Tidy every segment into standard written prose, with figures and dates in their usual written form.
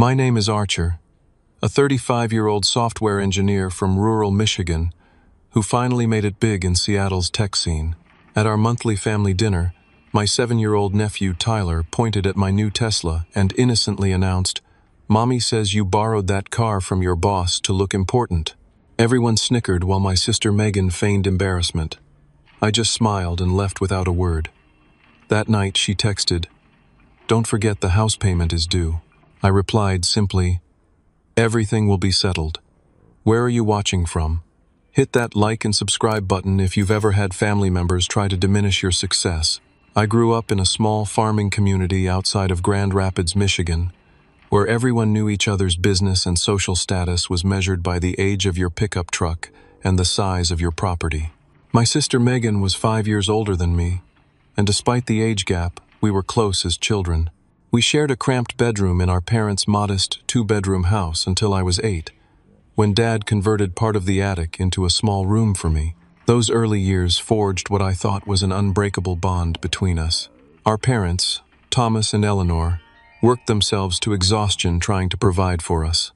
My name is Archer, a 35-year-old software engineer from rural Michigan who finally made it big in Seattle's tech scene. At our monthly family dinner, my 7-year-old nephew Tyler pointed at my new Tesla and innocently announced, "Mommy says you borrowed that car from your boss to look important." Everyone snickered while my sister Megan feigned embarrassment. I just smiled and left without a word. That night she texted, "Don't forget the house payment is due." I replied simply, "Everything will be settled. Where are you watching from?" Hit that like and subscribe button if you've ever had family members try to diminish your success. I grew up in a small farming community outside of Grand Rapids, Michigan, where everyone knew each other's business and social status was measured by the age of your pickup truck and the size of your property. My sister Megan was 5 years older than me, and despite the age gap, we were close as children. We shared a cramped bedroom in our parents' modest 2-bedroom house until I was 8, when Dad converted part of the attic into a small room for me. Those early years forged what I thought was an unbreakable bond between us. Our parents, Thomas and Eleanor, worked themselves to exhaustion trying to provide for us.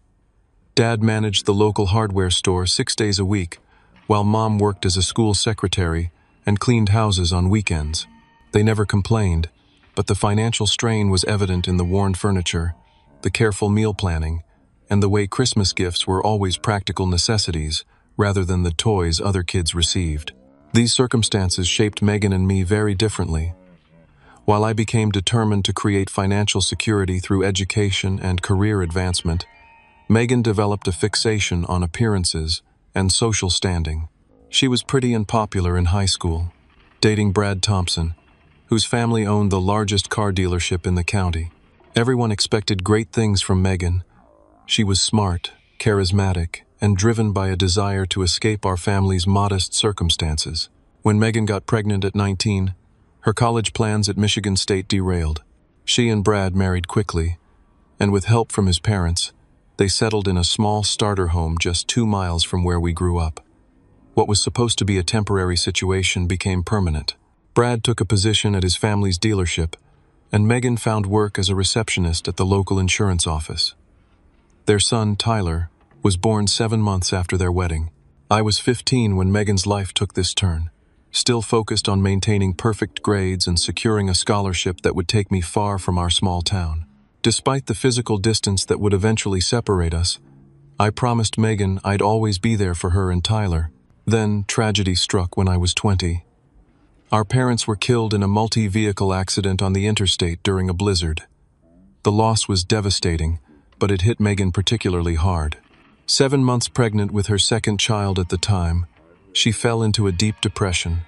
Dad managed the local hardware store 6 days a week, while Mom worked as a school secretary and cleaned houses on weekends. They never complained, but the financial strain was evident in the worn furniture, the careful meal planning, and the way Christmas gifts were always practical necessities rather than the toys other kids received. These circumstances shaped Megan and me very differently. While I became determined to create financial security through education and career advancement, Megan developed a fixation on appearances and social standing. She was pretty and popular in high school, dating Brad Thompson, whose family owned the largest car dealership in the county. Everyone expected great things from Megan. She was smart, charismatic, and driven by a desire to escape our family's modest circumstances. When Megan got pregnant at 19, her college plans at Michigan State derailed. She and Brad married quickly, and with help from his parents, they settled in a small starter home just 2 miles from where we grew up. What was supposed to be a temporary situation became permanent. Brad took a position at his family's dealership, and Megan found work as a receptionist at the local insurance office. Their son, Tyler, was born 7 months after their wedding. I was 15 when Megan's life took this turn, still focused on maintaining perfect grades and securing a scholarship that would take me far from our small town. Despite the physical distance that would eventually separate us, I promised Megan I'd always be there for her and Tyler. Then tragedy struck when I was 20. Our parents were killed in a multi-vehicle accident on the interstate during a blizzard. The loss was devastating, but it hit Megan particularly hard. 7 months pregnant with her second child at the time, she fell into a deep depression.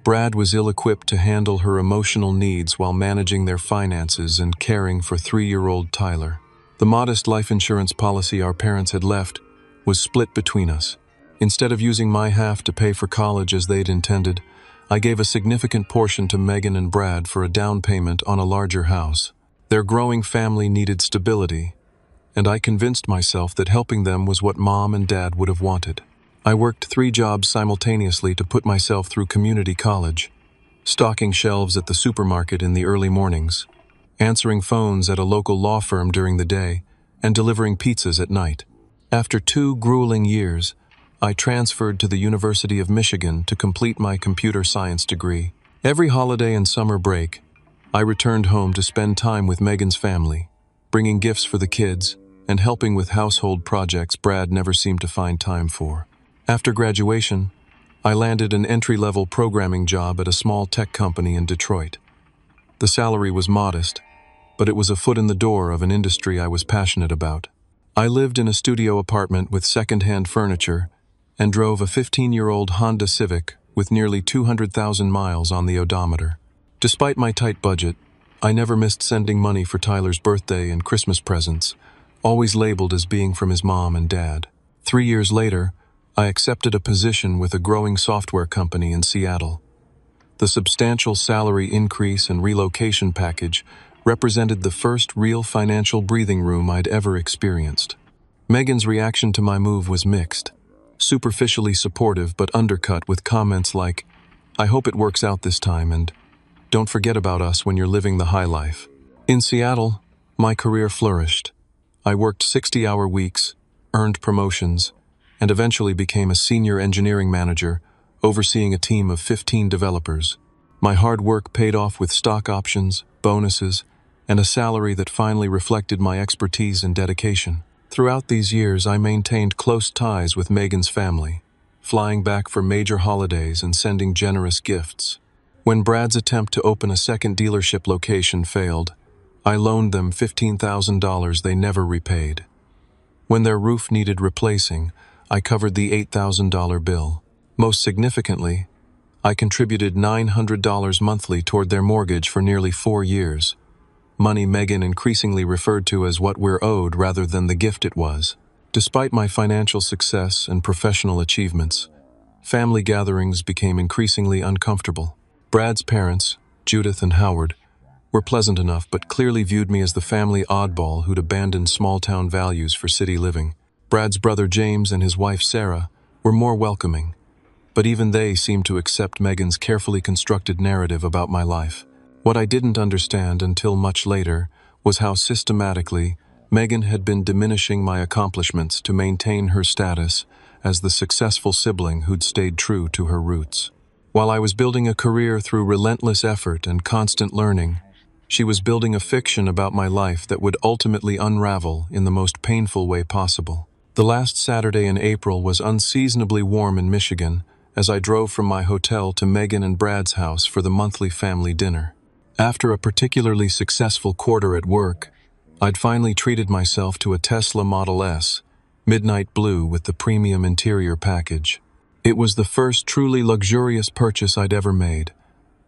Brad was ill-equipped to handle her emotional needs while managing their finances and caring for 3-year-old Tyler. The modest life insurance policy our parents had left was split between us. Instead of using my half to pay for college as they'd intended, I gave a significant portion to Megan and Brad for a down payment on a larger house. Their growing family needed stability, and I convinced myself that helping them was what Mom and Dad would have wanted. I worked 3 jobs simultaneously to put myself through community college, stocking shelves at the supermarket in the early mornings, answering phones at a local law firm during the day, and delivering pizzas at night. After 2 grueling years, I transferred to the University of Michigan to complete my computer science degree. Every holiday and summer break, I returned home to spend time with Megan's family, bringing gifts for the kids and helping with household projects Brad never seemed to find time for. After graduation, I landed an entry-level programming job at a small tech company in Detroit. The salary was modest, but it was a foot in the door of an industry I was passionate about. I lived in a studio apartment with second-hand furniture and drove a 15-year-old Honda Civic with nearly 200,000 miles on the odometer. Despite my tight budget, I never missed sending money for Tyler's birthday and Christmas presents, always labeled as being from his mom and dad. 3 years later, I accepted a position with a growing software company in Seattle. The substantial salary increase and relocation package represented the first real financial breathing room I'd ever experienced. Megan's reaction to my move was mixed. Superficially supportive but undercut with comments like, "I hope it works out this time," and "Don't forget about us when you're living the high life." In Seattle, my career flourished. I worked 60-hour weeks, earned promotions, and eventually became a senior engineering manager, overseeing a team of 15 developers. My hard work paid off with stock options, bonuses, and a salary that finally reflected my expertise and dedication. Throughout these years, I maintained close ties with Megan's family, flying back for major holidays and sending generous gifts. When Brad's attempt to open a second dealership location failed, I loaned them $15,000 they never repaid. When their roof needed replacing, I covered the $8,000 bill. Most significantly, I contributed $900 monthly toward their mortgage for nearly 4 years. Money Megan increasingly referred to as what we're owed rather than the gift it was. Despite my financial success and professional achievements, family gatherings became increasingly uncomfortable. Brad's parents, Judith and Howard, were pleasant enough but clearly viewed me as the family oddball who'd abandoned small-town values for city living. Brad's brother James and his wife Sarah were more welcoming, but even they seemed to accept Megan's carefully constructed narrative about my life. What I didn't understand until much later was how systematically Megan had been diminishing my accomplishments to maintain her status as the successful sibling who'd stayed true to her roots. While I was building a career through relentless effort and constant learning, she was building a fiction about my life that would ultimately unravel in the most painful way possible. The last Saturday in April was unseasonably warm in Michigan as I drove from my hotel to Megan and Brad's house for the monthly family dinner. After a particularly successful quarter at work, I'd finally treated myself to a Tesla Model S, midnight blue with the premium interior package. It was the first truly luxurious purchase I'd ever made,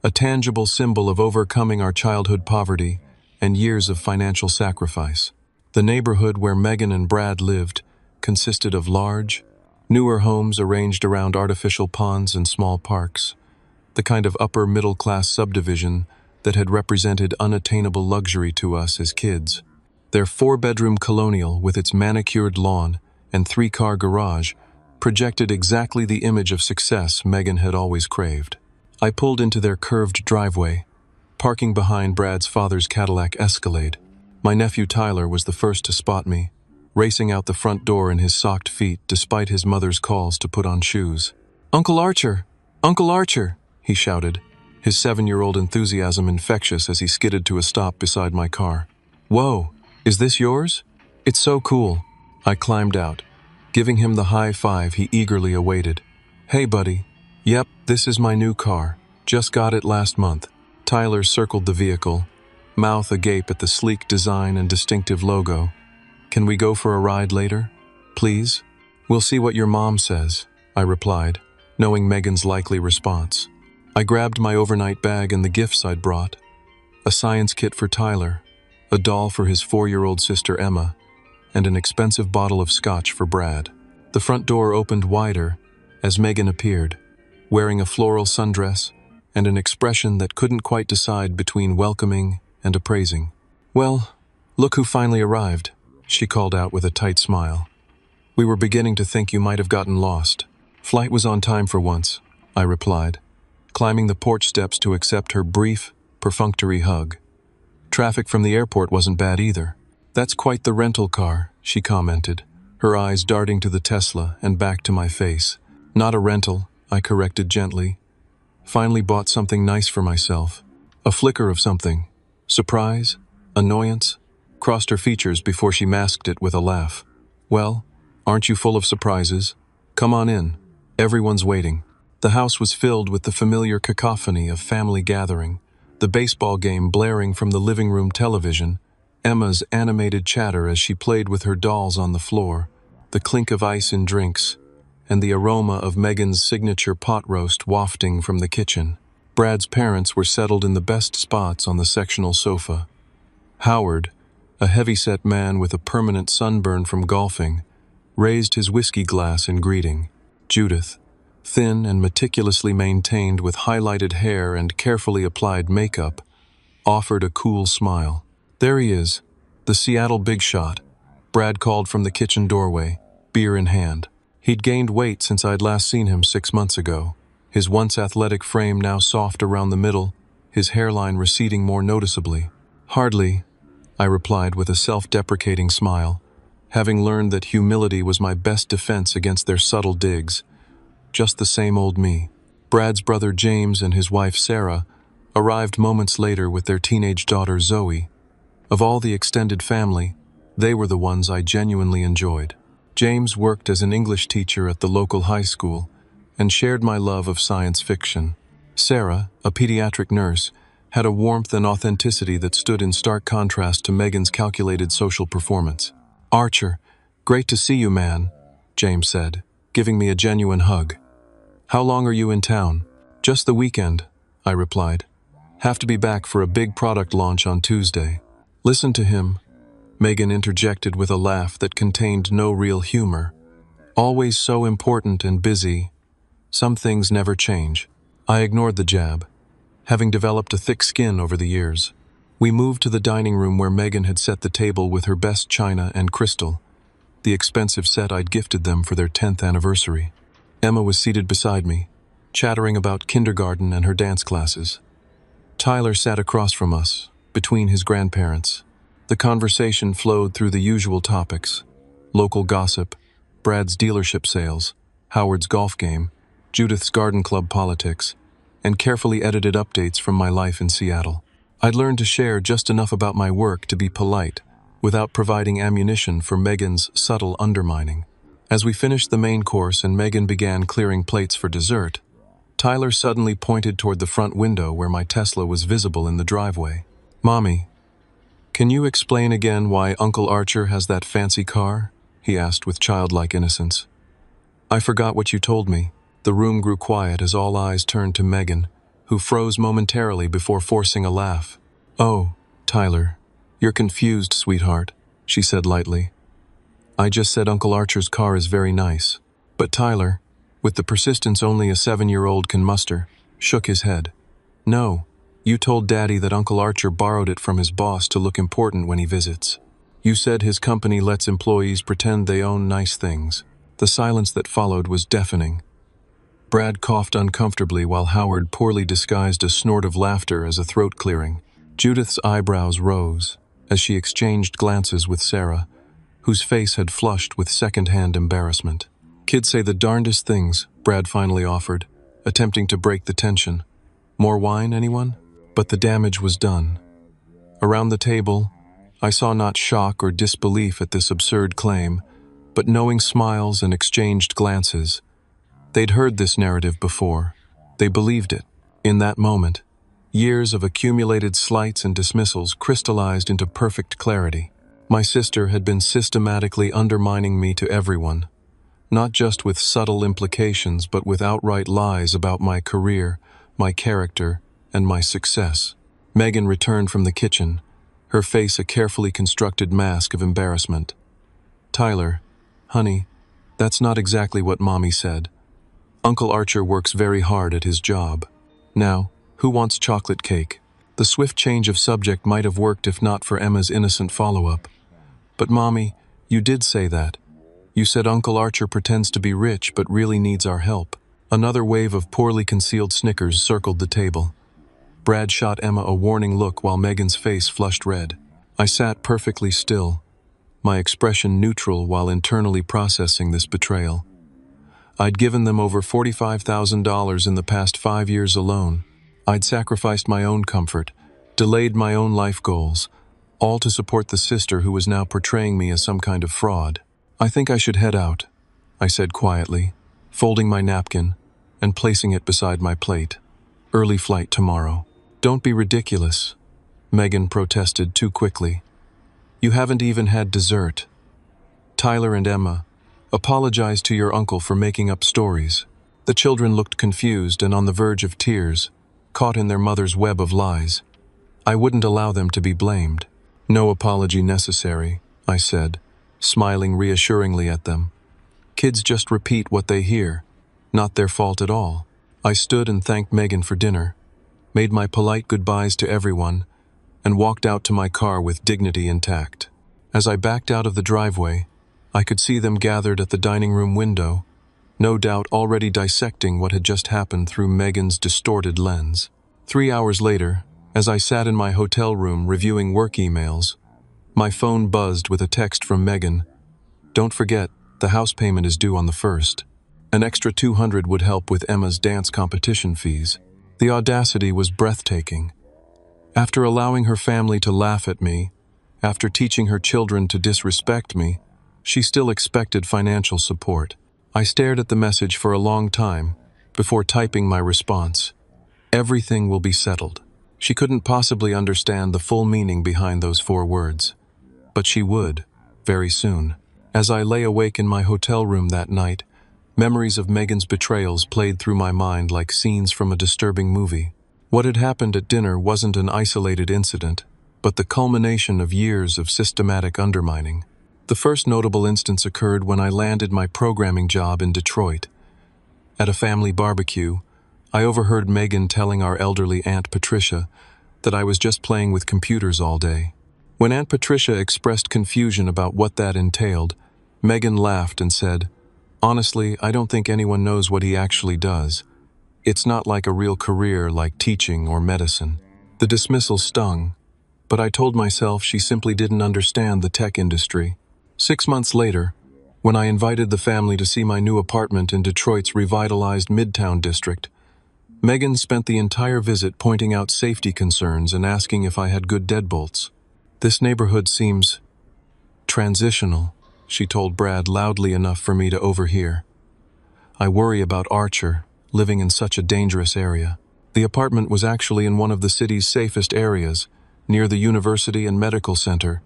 a tangible symbol of overcoming our childhood poverty and years of financial sacrifice. The neighborhood where Megan and Brad lived consisted of large, newer homes arranged around artificial ponds and small parks, the kind of upper-middle-class subdivision that had represented unattainable luxury to us as kids. Their 4-bedroom colonial with its manicured lawn and 3-car garage projected exactly the image of success Megan had always craved. I pulled into their curved driveway, parking behind Brad's father's Cadillac Escalade. My nephew Tyler was the first to spot me, racing out the front door in his socked feet despite his mother's calls to put on shoes. "Uncle Archer! Uncle Archer!" he shouted, his 7-year-old enthusiasm infectious as he skidded to a stop beside my car. "Whoa, is this yours? It's so cool." I climbed out, giving him the high five he eagerly awaited. "Hey, buddy. Yep, this is my new car. Just got it last month." Tyler circled the vehicle, mouth agape at the sleek design and distinctive logo. "Can we go for a ride later? Please?" "We'll see what your mom says," I replied, knowing Megan's likely response. I grabbed my overnight bag and the gifts I'd brought: a science kit for Tyler, a doll for his 4-year-old sister Emma, and an expensive bottle of scotch for Brad. The front door opened wider as Megan appeared, wearing a floral sundress and an expression that couldn't quite decide between welcoming and appraising. "Well, look who finally arrived," she called out with a tight smile. "We were beginning to think you might have gotten lost." "Flight was on time for once," I replied, climbing the porch steps to accept her brief, perfunctory hug. "Traffic from the airport wasn't bad either." "That's quite the rental car," she commented, her eyes darting to the Tesla and back to my face. "Not a rental," I corrected gently. "Finally bought something nice for myself." A flicker of something, surprise, annoyance, crossed her features before she masked it with a laugh. "Well, aren't you full of surprises? Come on in. Everyone's waiting." The house was filled with the familiar cacophony of family gathering, the baseball game blaring from the living room television, Emma's animated chatter as she played with her dolls on the floor, the clink of ice in drinks, and the aroma of Megan's signature pot roast wafting from the kitchen. Brad's parents were settled in the best spots on the sectional sofa. Howard, a heavy-set man with a permanent sunburn from golfing, raised his whiskey glass in greeting. Judith, thin and meticulously maintained with highlighted hair and carefully applied makeup, offered a cool smile. "There he is, the Seattle big shot," Brad called from the kitchen doorway, beer in hand. He'd gained weight since I'd last seen him 6 months ago, his once athletic frame now soft around the middle, his hairline receding more noticeably. "Hardly," I replied with a self-deprecating smile, having learned that humility was my best defense against their subtle digs. Just the same old me. Brad's brother James and his wife Sarah arrived moments later with their teenage daughter Zoe. Of all the extended family, they were the ones I genuinely enjoyed. James worked as an English teacher at the local high school and shared my love of science fiction. Sarah, a pediatric nurse, had a warmth and authenticity that stood in stark contrast to Megan's calculated social performance. "Archer, great to see you, man," James said, giving me a genuine hug. "How long are you in town?" "Just the weekend," I replied. "Have to be back for a big product launch on Tuesday." "Listen to him," Megan interjected with a laugh that contained no real humor. "Always so important and busy. Some things never change." I ignored the jab, having developed a thick skin over the years. We moved to the dining room where Megan had set the table with her best china and crystal, the expensive set I'd gifted them for their 10th anniversary. Emma was seated beside me, chattering about kindergarten and her dance classes. Tyler sat across from us, between his grandparents. The conversation flowed through the usual topics: local gossip, Brad's dealership sales, Howard's golf game, Judith's garden club politics, and carefully edited updates from my life in Seattle. I'd learned to share just enough about my work to be polite, without providing ammunition for Megan's subtle undermining. As we finished the main course and Megan began clearing plates for dessert, Tyler suddenly pointed toward the front window where my Tesla was visible in the driveway. "Mommy, can you explain again why Uncle Archer has that fancy car?" he asked with childlike innocence. "I forgot what you told me." The room grew quiet as all eyes turned to Megan, who froze momentarily before forcing a laugh. "Oh, Tyler, you're confused, sweetheart," she said lightly. "I just said Uncle Archer's car is very nice." But Tyler, with the persistence only a 7-year-old can muster, shook his head. "No, you told Daddy that Uncle Archer borrowed it from his boss to look important when he visits. You said his company lets employees pretend they own nice things." The silence that followed was deafening. Brad coughed uncomfortably while Howard poorly disguised a snort of laughter as a throat clearing. Judith's eyebrows rose as she exchanged glances with Sarah, whose face had flushed with second-hand embarrassment. "Kids say the darndest things," Brad finally offered, attempting to break the tension. "More wine, anyone?" But the damage was done. Around the table, I saw not shock or disbelief at this absurd claim, but knowing smiles and exchanged glances. They'd heard this narrative before. They believed it. In that moment, years of accumulated slights and dismissals crystallized into perfect clarity. My sister had been systematically undermining me to everyone, not just with subtle implications but with outright lies about my career, my character, and my success. Megan returned from the kitchen, her face a carefully constructed mask of embarrassment. "Tyler, honey, that's not exactly what Mommy said. Uncle Archer works very hard at his job. Now, who wants chocolate cake?" The swift change of subject might have worked if not for Emma's innocent follow-up. "But Mommy, you did say that. You said Uncle Archer pretends to be rich but really needs our help." Another wave of poorly concealed snickers circled the table. Brad shot Emma a warning look while Megan's face flushed red. I sat perfectly still, my expression neutral while internally processing this betrayal. I'd given them over $45,000 in the past 5 years alone. I'd sacrificed my own comfort, delayed my own life goals, all to support the sister who was now portraying me as some kind of fraud. "I think I should head out," I said quietly, folding my napkin and placing it beside my plate. "Early flight tomorrow." "Don't be ridiculous," Megan protested too quickly. "You haven't even had dessert." Tyler and Emma, apologize to your uncle for making up stories. The children looked confused and on the verge of tears, caught in their mother's web of lies. I wouldn't allow them to be blamed. "No apology necessary," I said, smiling reassuringly at them. "Kids just repeat what they hear. Not their fault at all." I stood and thanked Megan for dinner, made my polite goodbyes to everyone, and walked out to my car with dignity intact. As I backed out of the driveway, I could see them gathered at the dining room window, no doubt already dissecting what had just happened through Megan's distorted lens. 3 hours later, as I sat in my hotel room reviewing work emails, my phone buzzed with a text from Megan, Don't forget, the house payment is due on the 1st. An extra $200 would help with Emma's dance competition fees. The audacity was breathtaking. After allowing her family to laugh at me, after teaching her children to disrespect me, she still expected financial support. I stared at the message for a long time before typing my response. Everything will be settled. She couldn't possibly understand the full meaning behind those 4 words. But she would, very soon. As I lay awake in my hotel room that night, memories of Megan's betrayals played through my mind like scenes from a disturbing movie. What had happened at dinner wasn't an isolated incident, but the culmination of years of systematic undermining. The first notable instance occurred when I landed my programming job in Detroit. At a family barbecue, I overheard Megan telling our elderly Aunt Patricia that I was just playing with computers all day. When Aunt Patricia expressed confusion about what that entailed, Megan laughed and said, "Honestly, I don't think anyone knows what he actually does. It's not like a real career like teaching or medicine." The dismissal stung, but I told myself she simply didn't understand the tech industry. 6 months later, when I invited the family to see my new apartment in Detroit's revitalized Midtown district, Megan spent the entire visit pointing out safety concerns and asking if I had good deadbolts. "This neighborhood seems transitional," she told Brad loudly enough for me to overhear. "I worry about Archer, living in such a dangerous area." The apartment was actually in one of the city's safest areas, near the university and medical center,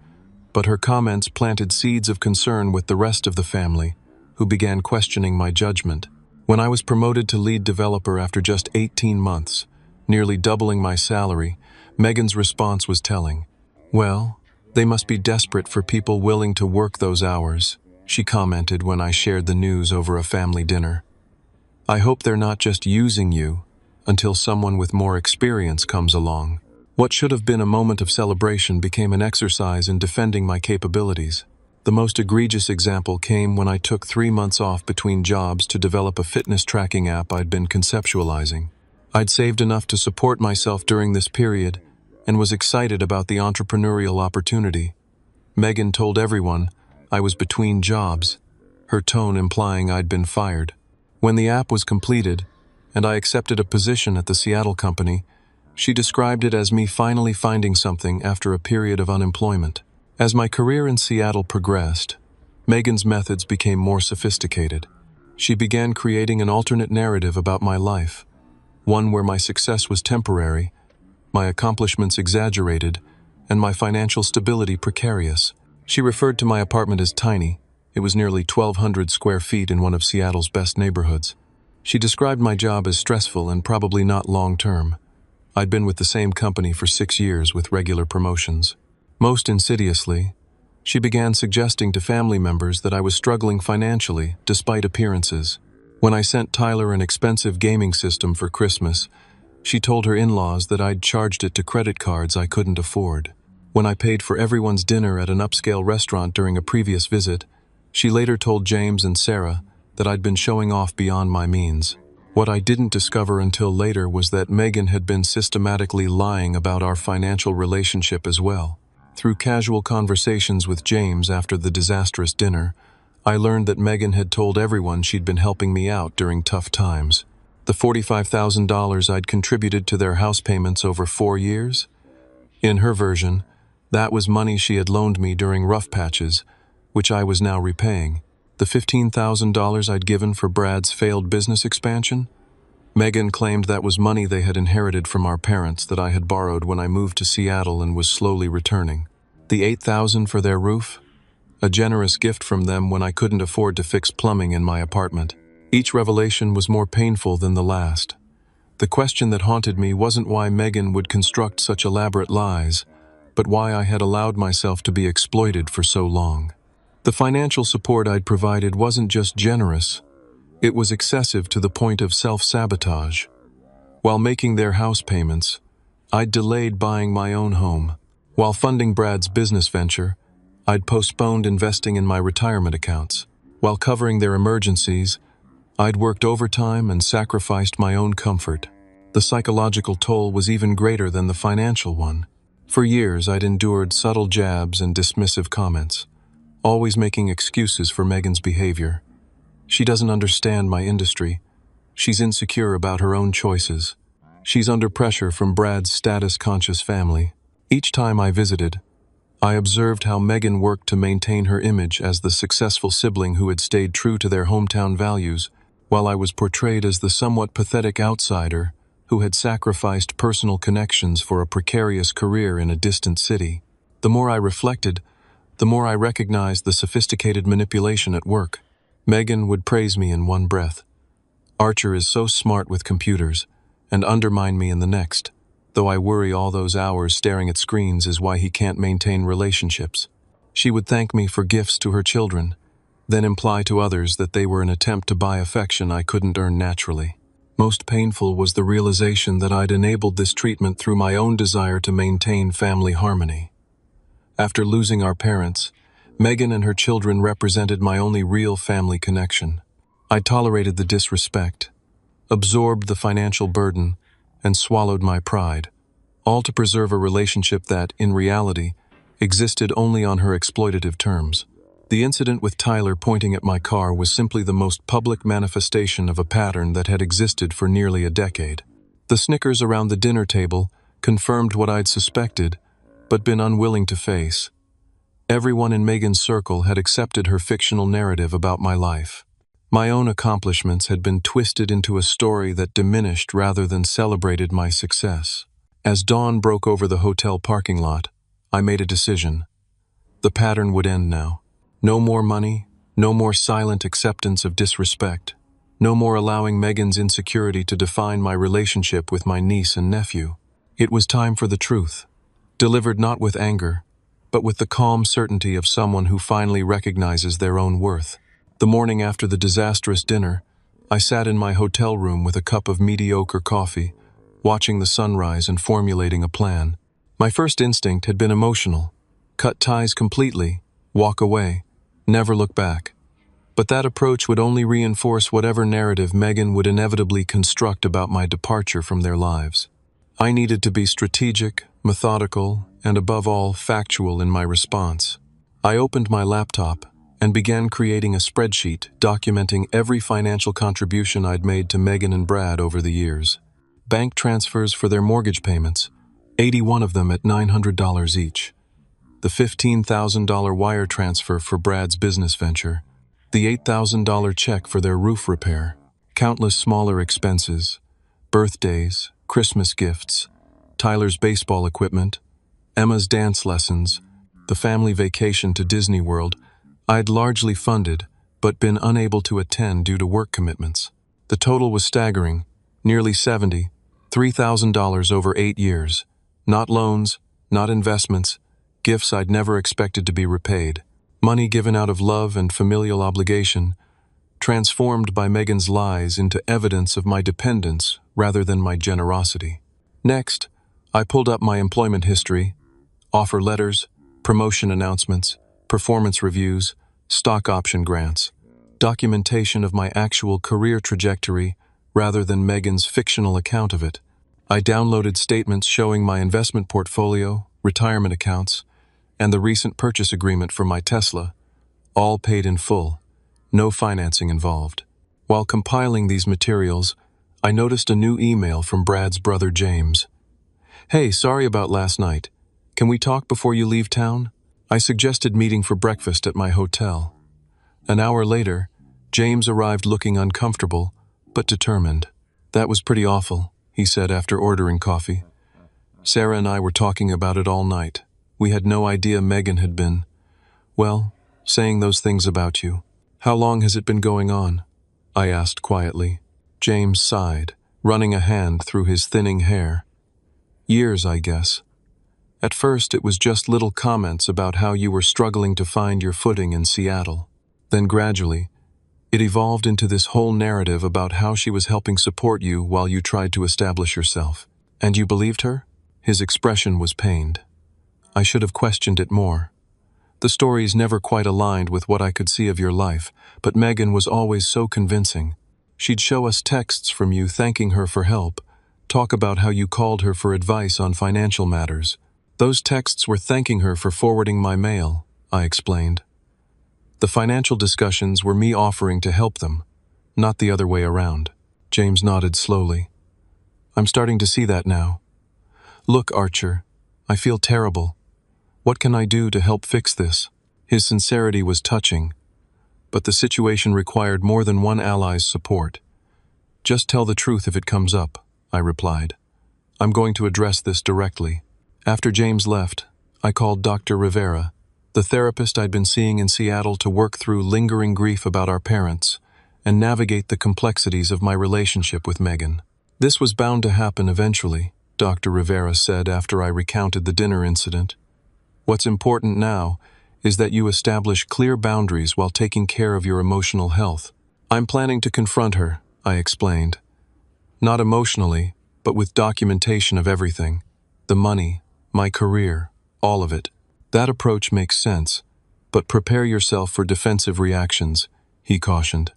but her comments planted seeds of concern with the rest of the family, who began questioning my judgment. When I was promoted to lead developer after just 18 months, nearly doubling my salary, Megan's response was telling. "Well, they must be desperate for people willing to work those hours," she commented when I shared the news over a family dinner. "I hope they're not just using you until someone with more experience comes along." What should have been a moment of celebration became an exercise in defending my capabilities. The most egregious example came when I took 3 months off between jobs to develop a fitness tracking app I'd been conceptualizing. I'd saved enough to support myself during this period and was excited about the entrepreneurial opportunity. Megan told everyone I was between jobs, her tone implying I'd been fired. When the app was completed, and I accepted a position at the Seattle company, she described it as me finally finding something after a period of unemployment. As my career in Seattle progressed, Megan's methods became more sophisticated. She began creating an alternate narrative about my life, one where my success was temporary, my accomplishments exaggerated, and my financial stability precarious. She referred to my apartment as tiny. It was nearly 1,200 square feet in one of Seattle's best neighborhoods. She described my job as stressful and probably not long-term. I'd been with the same company for 6 years with regular promotions. Most insidiously, she began suggesting to family members that I was struggling financially despite appearances. When I sent Tyler an expensive gaming system for Christmas, she told her in-laws that I'd charged it to credit cards I couldn't afford. When I paid for everyone's dinner at an upscale restaurant during a previous visit, she later told James and Sarah that I'd been showing off beyond my means. What I didn't discover until later was that Megan had been systematically lying about our financial relationship as well. Through casual conversations with James after the disastrous dinner, I learned that Megan had told everyone she'd been helping me out during tough times. The $45,000 I'd contributed to their house payments over 4 years? In her version, that was money she had loaned me during rough patches, which I was now repaying. The $15,000 I'd given for Brad's failed business expansion? Megan claimed that was money they had inherited from our parents that I had borrowed when I moved to Seattle and was slowly returning. The $8,000 for their roof? A generous gift from them when I couldn't afford to fix plumbing in my apartment. Each revelation was more painful than the last. The question that haunted me wasn't why Megan would construct such elaborate lies, but why I had allowed myself to be exploited for so long. The financial support I'd provided wasn't just generous, it was excessive to the point of self-sabotage. While making their house payments, I'd delayed buying my own home. While funding Brad's business venture, I'd postponed investing in my retirement accounts. While covering their emergencies, I'd worked overtime and sacrificed my own comfort. The psychological toll was even greater than the financial one. For years, I'd endured subtle jabs and dismissive comments. always making excuses for Megan's behavior. She doesn't understand my industry. She's insecure about her own choices. She's under pressure from Brad's status-conscious family. Each time I visited, I observed how Megan worked to maintain her image as the successful sibling who had stayed true to their hometown values, while I was portrayed as the somewhat pathetic outsider who had sacrificed personal connections for a precarious career in a distant city. The more I reflected, the more I recognized the sophisticated manipulation at work. Megan would praise me in one breath. Archer is so smart with computers, and undermine me in the next, though I worry all those hours staring at screens is why he can't maintain relationships. She would thank me for gifts to her children, then imply to others that they were an attempt to buy affection I couldn't earn naturally. Most painful was the realization that I'd enabled this treatment through my own desire to maintain family harmony. After losing our parents, Megan and her children represented my only real family connection. I tolerated the disrespect, absorbed the financial burden, and swallowed my pride, all to preserve a relationship that, in reality, existed only on her exploitative terms. The incident with Tyler pointing at my car was simply the most public manifestation of a pattern that had existed for nearly a decade. The snickers around the dinner table confirmed what I'd suspected, but been unwilling to face. Everyone in Megan's circle had accepted her fictional narrative about my life. My own accomplishments had been twisted into a story that diminished rather than celebrated my success. As dawn broke over the hotel parking lot, I made a decision. The pattern would end now. No more money, no more silent acceptance of disrespect, no more allowing Megan's insecurity to define my relationship with my niece and nephew. It was time for the truth, delivered not with anger, but with the calm certainty of someone who finally recognizes their own worth. The morning after the disastrous dinner, I sat in my hotel room with a cup of mediocre coffee, watching the sunrise and formulating a plan. My first instinct had been emotional. Cut ties completely, walk away, never look back. But that approach would only reinforce whatever narrative Megan would inevitably construct about my departure from their lives. I needed to be strategic, methodical, and above all, factual in my response. I opened my laptop and began creating a spreadsheet documenting every financial contribution I'd made to Megan and Brad over the years. Bank transfers for their mortgage payments, 81 of them at $900 each. The $15,000 wire transfer for Brad's business venture. The $8,000 check for their roof repair. Countless smaller expenses. Birthdays, Christmas gifts, Tyler's baseball equipment, Emma's dance lessons, the family vacation to Disney World. I'd largely funded, but been unable to attend due to work commitments. The total was staggering, nearly $73,000 over 8 years. Not loans, not investments, gifts I'd never expected to be repaid. Money given out of love and familial obligation, transformed by Megan's lies into evidence of my dependence rather than my generosity. Next, I pulled up my employment history, offer letters, promotion announcements, performance reviews, stock option grants, documentation of my actual career trajectory rather than Megan's fictional account of it. I downloaded statements showing my investment portfolio, retirement accounts, and the recent purchase agreement for my Tesla, all paid in full, no financing involved. While compiling these materials, I noticed a new email from Brad's brother James. "Hey, sorry about last night. Can we talk before you leave town?" I suggested meeting for breakfast at my hotel. An hour later, James arrived looking uncomfortable, but determined. "That was pretty awful," he said after ordering coffee. "Sarah and I were talking about it all night. We had no idea Megan had been, well, saying those things about you." "How long has it been going on?" I asked quietly. James sighed, running a hand through his thinning hair. "Years, I guess. At first, it was just little comments about how you were struggling to find your footing in Seattle. Then gradually, it evolved into this whole narrative about how she was helping support you while you tried to establish yourself. And you believed her?" His expression was pained. "I should have questioned it more. The stories never quite aligned with what I could see of your life, but Megan was always so convincing. She'd show us texts from you thanking her for help, talk about how you called her for advice on financial matters. Those texts were thanking her for forwarding my mail," I explained. The financial discussions were me offering to help them, not the other way around. James nodded slowly. I'm starting to see that now. Look, Archer, I feel terrible. What can I do to help fix this? His sincerity was touching, but the situation required more than one ally's support. Just tell the truth if it comes up, I replied. I'm going to address this directly. After James left, I called Dr. Rivera, the therapist I'd been seeing in Seattle, to work through lingering grief about our parents and navigate the complexities of my relationship with Megan. This was bound to happen eventually, Dr. Rivera said after I recounted the dinner incident. What's important now is that you establish clear boundaries while taking care of your emotional health. I'm planning to confront her, I explained. Not emotionally, but with documentation of everything. The money, my career, all of it. That approach makes sense, but prepare yourself for defensive reactions, he cautioned.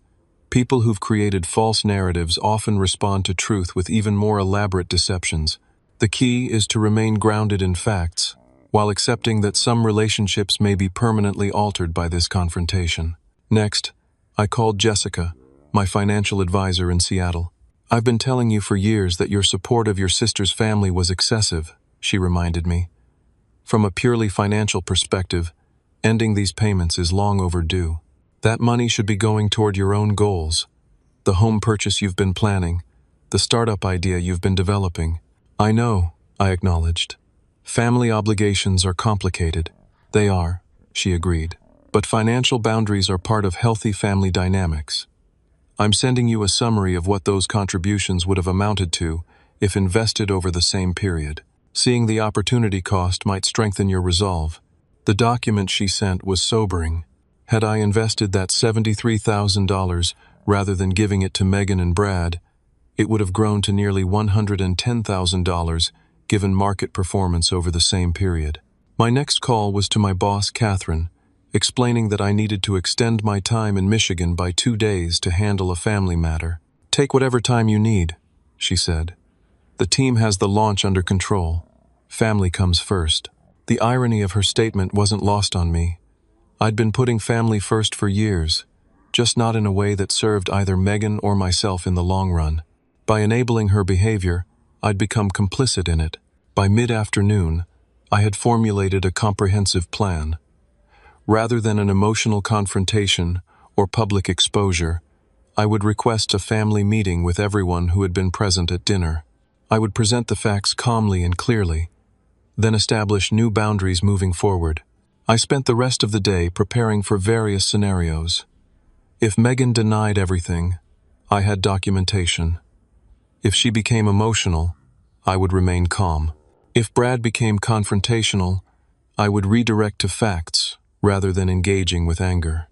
People who've created false narratives often respond to truth with even more elaborate deceptions. The key is to remain grounded in facts, while accepting that some relationships may be permanently altered by this confrontation. Next, I called Jessica, my financial advisor in Seattle. I've been telling you for years that your support of your sister's family was excessive, she reminded me. From a purely financial perspective, ending these payments is long overdue. That money should be going toward your own goals, the home purchase you've been planning, the startup idea you've been developing. I know, I acknowledged. Family obligations are complicated. They are, she agreed. But financial boundaries are part of healthy family dynamics. I'm sending you a summary of what those contributions would have amounted to if invested over the same period. Seeing the opportunity cost might strengthen your resolve. The document she sent was sobering. Had I invested that $73,000 rather than giving it to Megan and Brad, it would have grown to nearly $110,000 given market performance over the same period. My next call was to my boss, Catherine, explaining that I needed to extend my time in Michigan by 2 days to handle a family matter. Take whatever time you need, she said. The team has the launch under control. Family comes first. The irony of her statement wasn't lost on me. I'd been putting family first for years, just not in a way that served either Megan or myself in the long run. By enabling her behavior, I'd become complicit in it. By mid-afternoon, I had formulated a comprehensive plan. Rather than an emotional confrontation or public exposure, I would request a family meeting with everyone who had been present at dinner. I would present the facts calmly and clearly, then establish new boundaries moving forward. I spent the rest of the day preparing for various scenarios. If Megan denied everything, I had documentation. If she became emotional, I would remain calm. If Brad became confrontational, I would redirect to facts rather than engaging with anger.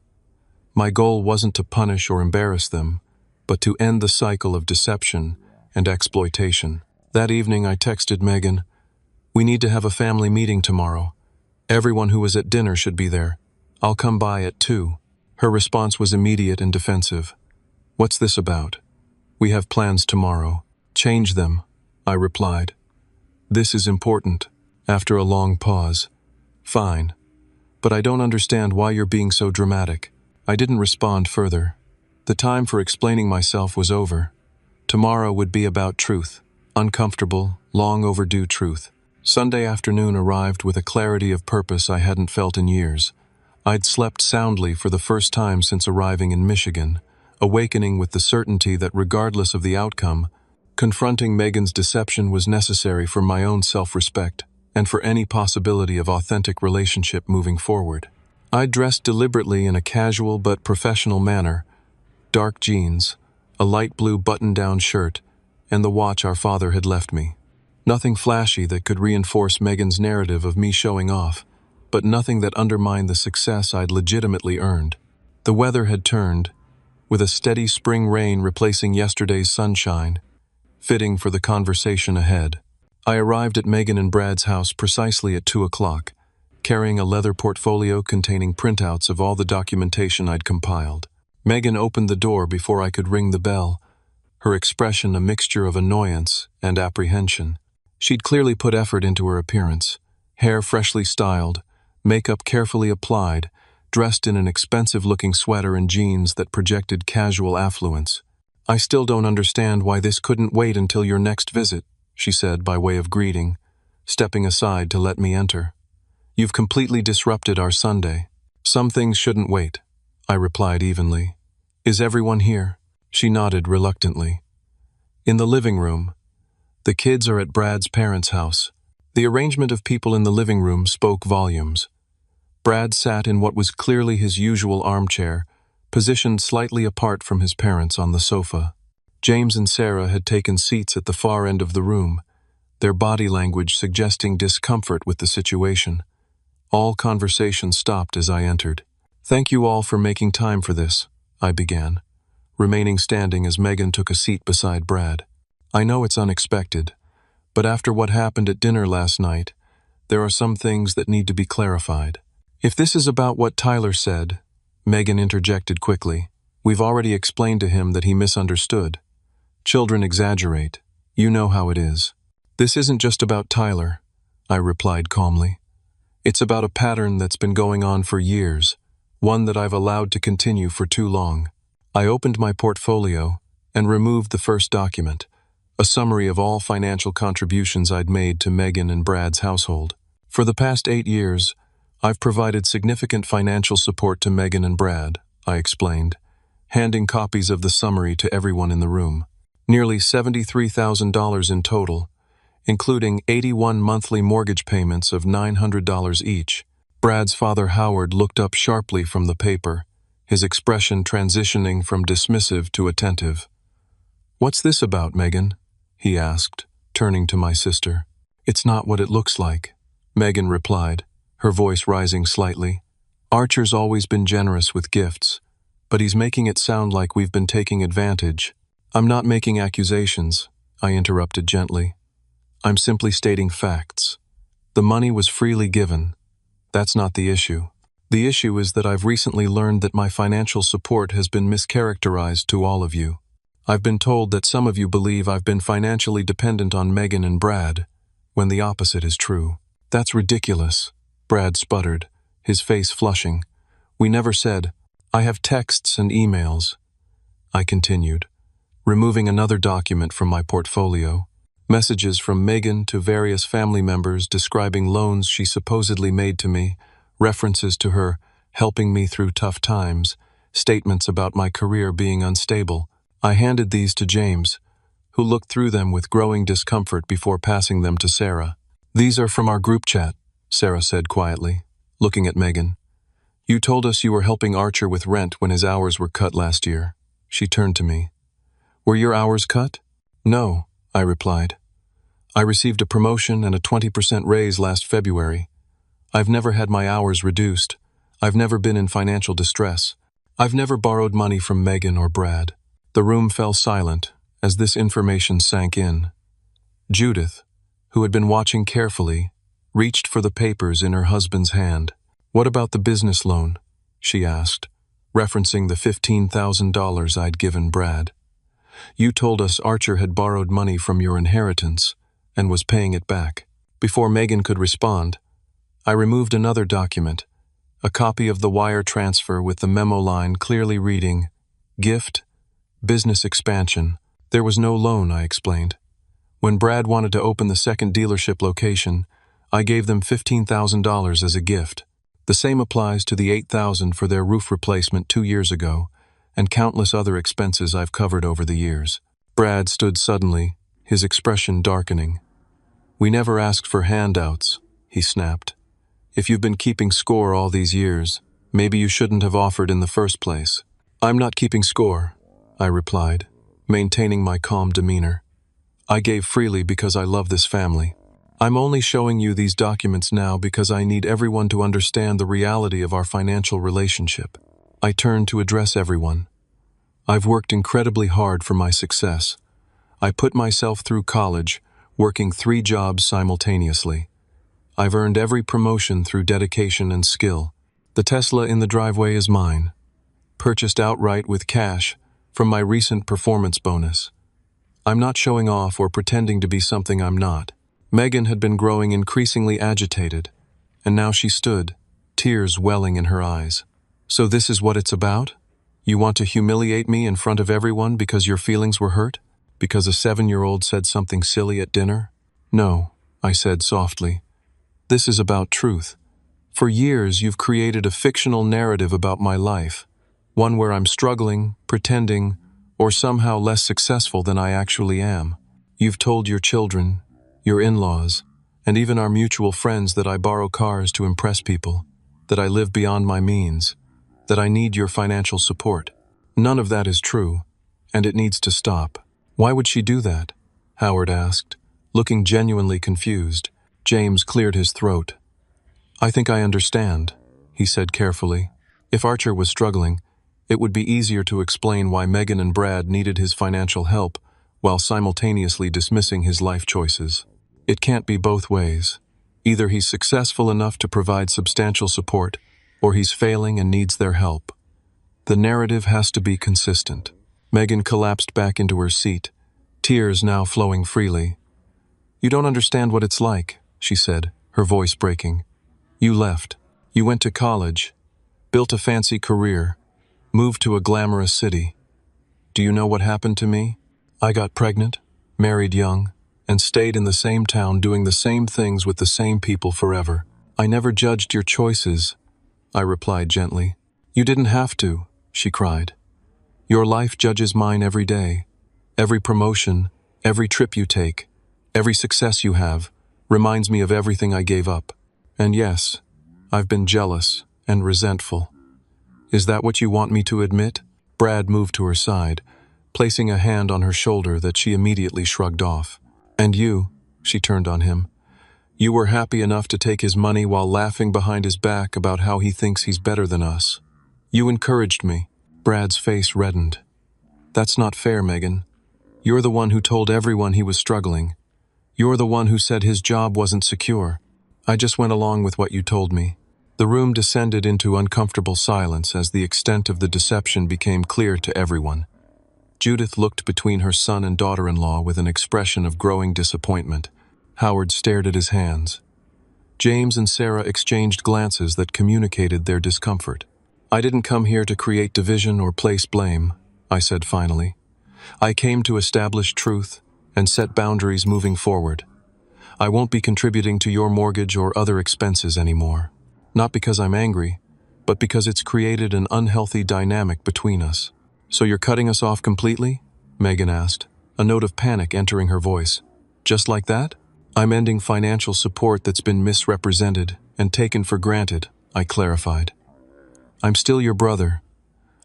My goal wasn't to punish or embarrass them, but to end the cycle of deception and exploitation. That evening I texted Megan, "We need to have a family meeting tomorrow. Everyone who was at dinner should be there. I'll come by at 2. Her response was immediate and defensive. "What's this about? We have plans tomorrow." "Change them," I replied. "This is important." After a long pause, "Fine, but I don't understand why you're being so dramatic." I didn't respond further. The time for explaining myself was over. Tomorrow would be about truth, uncomfortable, long overdue truth. Sunday afternoon arrived with a clarity of purpose I hadn't felt in years. I'd slept soundly for the first time since arriving in Michigan, awakening with the certainty that regardless of the outcome, confronting Megan's deception was necessary for my own self-respect and for any possibility of authentic relationship moving forward. I dressed deliberately in a casual but professional manner, dark jeans, a light blue button-down shirt, and the watch our father had left me. Nothing flashy that could reinforce Megan's narrative of me showing off, but nothing that undermined the success I'd legitimately earned. The weather had turned, with a steady spring rain replacing yesterday's sunshine, fitting for the conversation ahead. I arrived at Megan and Brad's house precisely at 2 o'clock, carrying a leather portfolio containing printouts of all the documentation I'd compiled. Megan opened the door before I could ring the bell, her expression a mixture of annoyance and apprehension. She'd clearly put effort into her appearance, hair freshly styled, makeup carefully applied, dressed in an expensive-looking sweater and jeans that projected casual affluence. "I still don't understand why this couldn't wait until your next visit," she said by way of greeting, stepping aside to let me enter. "You've completely disrupted our Sunday." "Some things shouldn't wait," I replied evenly. "Is everyone here?" She nodded reluctantly. "In the living room. The kids are at Brad's parents' house." The arrangement of people in the living room spoke volumes. Brad sat in what was clearly his usual armchair, positioned slightly apart from his parents on the sofa. James and Sarah had taken seats at the far end of the room, their body language suggesting discomfort with the situation. All conversation stopped as I entered. "Thank you all for making time for this," I began, remaining standing as Megan took a seat beside Brad. "I know it's unexpected, but after what happened at dinner last night, there are some things that need to be clarified." "If this is about what Tyler said," Megan interjected quickly, "we've already explained to him that he misunderstood. Children exaggerate. You know how it is." "This isn't just about Tyler," I replied calmly. "It's about a pattern that's been going on for years, one that I've allowed to continue for too long." I opened my portfolio and removed the first document, a summary of all financial contributions I'd made to Megan and Brad's household. "For the past 8 years, I've provided significant financial support to Megan and Brad," I explained, handing copies of the summary to everyone in the room. "Nearly $73,000 in total, including 81 monthly mortgage payments of $900 each." Brad's father Howard looked up sharply from the paper, his expression transitioning from dismissive to attentive. "What's this about, Megan?" he asked, turning to my sister. "It's not what it looks like," Megan replied, her voice rising slightly. "Archer's always been generous with gifts, but he's making it sound like we've been taking advantage." "I'm not making accusations," I interrupted gently. "I'm simply stating facts. The money was freely given. That's not the issue. The issue is that I've recently learned that my financial support has been mischaracterized to all of you. I've been told that some of you believe I've been financially dependent on Megan and Brad, when the opposite is true." "That's ridiculous," Brad sputtered, his face flushing. "We never said—" "I have texts and emails," I continued, removing another document from my portfolio. Messages from Megan to various family members describing loans she supposedly made to me, references to her helping me through tough times, statements about my career being unstable. I handed these to James, who looked through them with growing discomfort before passing them to Sarah. "These are from our group chat," Sarah said quietly, looking at Megan. "You told us you were helping Archer with rent when his hours were cut last year." She turned to me. "Were your hours cut?" "No," I replied. "I received a promotion and a 20% raise last February. I've never had my hours reduced. I've never been in financial distress. I've never borrowed money from Megan or Brad." The room fell silent as this information sank in. Judith, who had been watching carefully, reached for the papers in her husband's hand. "What about the business loan?" she asked, referencing the $15,000 I'd given Brad. "You told us Archer had borrowed money from your inheritance and was paying it back." Before Megan could respond, I removed another document, a copy of the wire transfer with the memo line clearly reading, "Gift, business expansion." There was no loan, I explained. When Brad wanted to open the second dealership location, I gave them $15,000 as a gift. The same applies to the $8,000 for their roof replacement 2 years ago, and countless other expenses I've covered over the years. Brad stood suddenly, his expression darkening. "We never asked for handouts," he snapped. "If you've been keeping score all these years, maybe you shouldn't have offered in the first place." "I'm not keeping score," I replied, maintaining my calm demeanor. "I gave freely because I love this family. I'm only showing you these documents now because I need everyone to understand the reality of our financial relationship." I turned to address everyone. "I've worked incredibly hard for my success. I put myself through college, working 3 jobs simultaneously. I've earned every promotion through dedication and skill. The Tesla in the driveway is mine, purchased outright with cash from my recent performance bonus. I'm not showing off or pretending to be something I'm not." Megan had been growing increasingly agitated, and now she stood, tears welling in her eyes. So this is what it's about? You want to humiliate me in front of everyone because your feelings were hurt? Because a 7-year-old said something silly at dinner? No, I said softly. This is about truth. For years, you've created a fictional narrative about my life, one where I'm struggling, pretending, or somehow less successful than I actually am. You've told your children, your in-laws, and even our mutual friends that I borrow cars to impress people, that I live beyond my means, that I need your financial support. None of that is true, and it needs to stop. Why would she do that? Howard asked, looking genuinely confused. James cleared his throat. I think I understand, he said carefully. If Archer was struggling, it would be easier to explain why Megan and Brad needed his financial help while simultaneously dismissing his life choices. It can't be both ways. Either he's successful enough to provide substantial support, or he's failing and needs their help. The narrative has to be consistent. Megan collapsed back into her seat, tears now flowing freely. You don't understand what it's like, she said, her voice breaking. You left. You went to college, built a fancy career, moved to a glamorous city. Do you know what happened to me? I got pregnant, married young, and stayed in the same town doing the same things with the same people forever. I never judged your choices, I replied gently. You didn't have to, she cried. Your life judges mine every day. Every promotion, every trip you take, every success you have, reminds me of everything I gave up. And yes, I've been jealous and resentful. Is that what you want me to admit? Brad moved to her side, placing a hand on her shoulder that she immediately shrugged off. And you, she turned on him, you were happy enough to take his money while laughing behind his back about how he thinks he's better than us. You encouraged me. Brad's face reddened. That's not fair, Megan. You're the one who told everyone he was struggling. You're the one who said his job wasn't secure. I just went along with what you told me. The room descended into uncomfortable silence as the extent of the deception became clear to everyone. Judith looked between her son and daughter-in-law with an expression of growing disappointment. Howard stared at his hands. James and Sarah exchanged glances that communicated their discomfort. I didn't come here to create division or place blame, I said finally. I came to establish truth and set boundaries moving forward. I won't be contributing to your mortgage or other expenses anymore. Not because I'm angry, but because it's created an unhealthy dynamic between us. So you're cutting us off completely? Megan asked, a note of panic entering her voice. Just like that? I'm ending financial support that's been misrepresented and taken for granted, I clarified. I'm still your brother.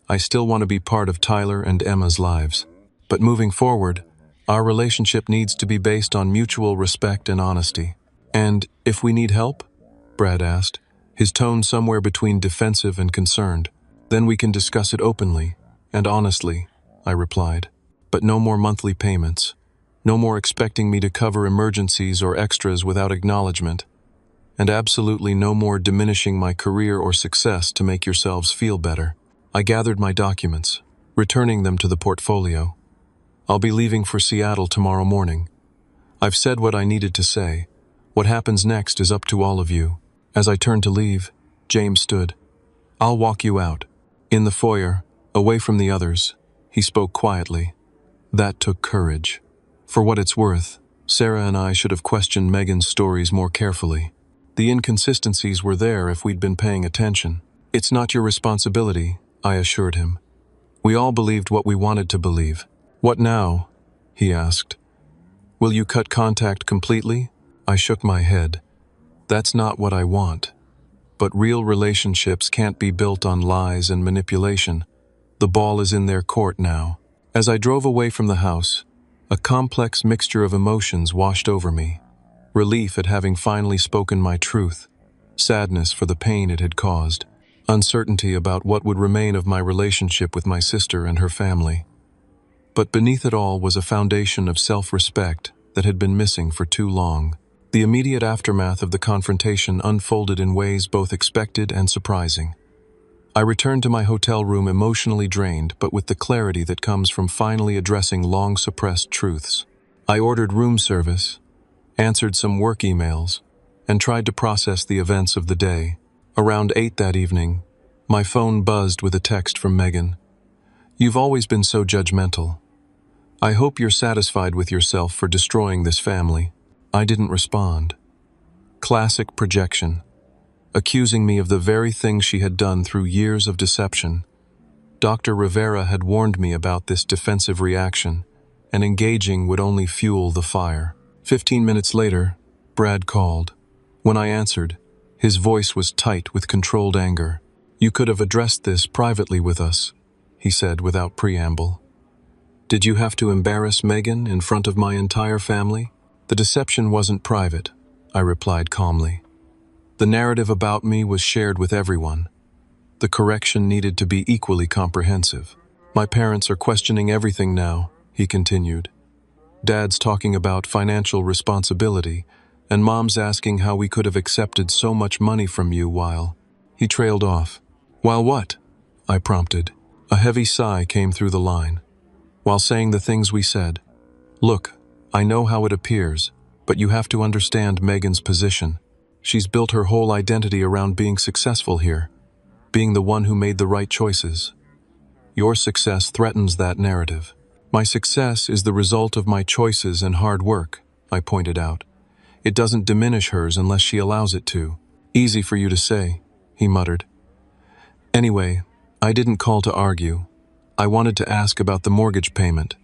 I still want to be part of Tyler and Emma's lives. But moving forward, our relationship needs to be based on mutual respect and honesty. And if we need help? Brad asked, his tone somewhere between defensive and concerned. Then we can discuss it openly and honestly, I replied. But no more monthly payments. No more expecting me to cover emergencies or extras without acknowledgement. And absolutely no more diminishing my career or success to make yourselves feel better. I gathered my documents, returning them to the portfolio. I'll be leaving for Seattle tomorrow morning. I've said what I needed to say. What happens next is up to all of you. As I turned to leave, James stood. I'll walk you out. In the foyer, away from the others, he spoke quietly. That took courage. For what it's worth, Sarah and I should have questioned Megan's stories more carefully. The inconsistencies were there if we'd been paying attention. It's not your responsibility, I assured him. We all believed what we wanted to believe. What now? He asked. Will you cut contact completely? I shook my head. That's not what I want. But real relationships can't be built on lies and manipulation. The ball is in their court now. As I drove away from the house, a complex mixture of emotions washed over me. Relief at having finally spoken my truth, sadness for the pain it had caused, uncertainty about what would remain of my relationship with my sister and her family. But beneath it all was a foundation of self-respect that had been missing for too long. The immediate aftermath of the confrontation unfolded in ways both expected and surprising. I returned to my hotel room emotionally drained, but with the clarity that comes from finally addressing long-suppressed truths. I ordered room service, answered some work emails, and tried to process the events of the day. Around 8 that evening, My phone buzzed with a text from Megan. "You've always been so judgmental. I hope you're satisfied with yourself for destroying this family." I didn't respond. Classic projection, accusing me of the very thing she had done through years of deception. Dr. Rivera had warned me about this defensive reaction, and engaging would only fuel the fire. 15 minutes later, Brad called. When I answered, his voice was tight with controlled anger. "You could have addressed this privately with us," he said without preamble. "Did you have to embarrass Megan in front of my entire family?" "The deception wasn't private," I replied calmly. "The narrative about me was shared with everyone. The correction needed to be equally comprehensive. My parents are questioning everything now," he continued. "Dad's talking about financial responsibility, and Mom's asking how we could have accepted so much money from you while—" He trailed off. "While what?" I prompted. A heavy sigh came through the line. "While saying the things we said. Look, I know how it appears, but you have to understand Megan's position. She's built her whole identity around being successful here, being the one who made the right choices. Your success threatens that narrative." "My success is the result of my choices and hard work," I pointed out. "It doesn't diminish hers unless she allows it to." "Easy for you to say," he muttered. "Anyway, I didn't call to argue. I wanted to ask about the mortgage payment.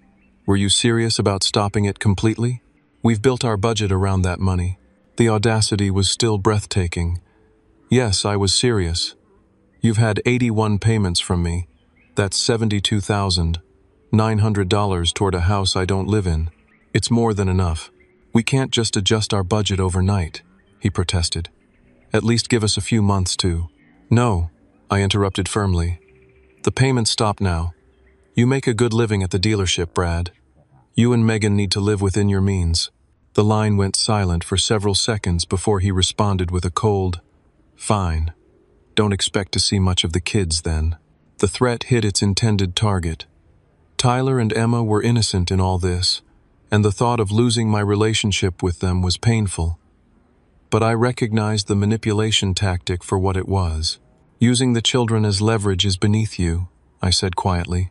Were you serious about stopping it completely? We've built our budget around that money." The audacity was still breathtaking. "Yes, I was serious. You've had 81 payments from me. That's $72,900 toward a house I don't live in. It's more than enough. We can't just adjust our budget overnight," he protested. "At least give us a few months to—" "No," I interrupted firmly. "The payments stop now. You make a good living at the dealership, Brad. You and Megan need to live within your means." The line went silent for several seconds before he responded with a cold, "Fine. Don't expect to see much of the kids then." The threat hit its intended target. Tyler and Emma were innocent in all this, and the thought of losing my relationship with them was painful. But I recognized the manipulation tactic for what it was. "Using the children as leverage is beneath you," I said quietly.